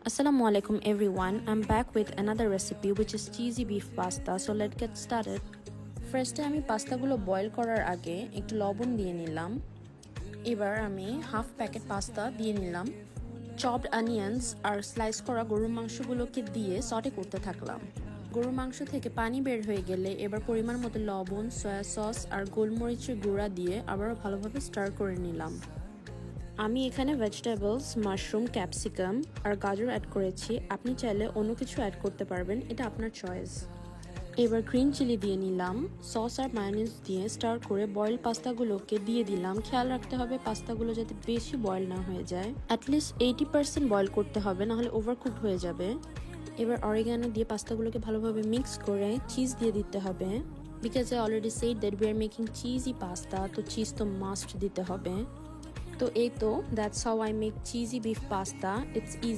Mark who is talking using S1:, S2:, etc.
S1: Assalamualaikum everyone, I'm back with another recipe which is cheesy beef pasta. So let's get started. ফার্স্টে আমি পাস্তাগুলো boil করার আগে একটু লবণ দিয়ে নিলাম। এবার আমি হাফ প্যাকেট পাস্তা দিয়ে নিলাম। চপড অনিয়ন্স আর স্লাইস করা গরুর মাংসগুলোকে দিয়ে সটে করতে থাকলাম। গরুর মাংস থেকে পানি বের হয়ে গেলে এবার পরিমাণ মতো লবণ, সয়া সস আর গোলমরিচের গুঁড়া দিয়ে আবারও ভালোভাবে স্টার করে নিলাম। আমি এখানে ভেজিটেবলস, মাশরুম, ক্যাপসিকাম আর গাজর অ্যাড করেছি। আপনি চাইলে অন্য কিছু অ্যাড করতে পারবেন, এটা আপনার চয়েস। এবার গ্রিন চিলি দিয়ে নিলাম। সস আর মায়োনিজ দিয়ে স্টার করে বয়েল পাস্তাগুলোকে দিয়ে দিলাম। খেয়াল রাখতে হবে পাস্তাগুলো যাতে বেশি বয়েল না হয়ে যায়, অ্যাটলিস্ট 80% বয়েল করতে হবে, নাহলে ওভারকুকড হয়ে যাবে। এবার অরিগানো দিয়ে পাস্তাগুলোকে ভালোভাবে মিক্স করে চিজ দিয়ে দিতে হবে। Because I already said that we are making cheesy pasta, তো চিজ তো মাস্ট দিতে হবে। তো এই তো, that's how I make cheesy beef pasta. It's easy.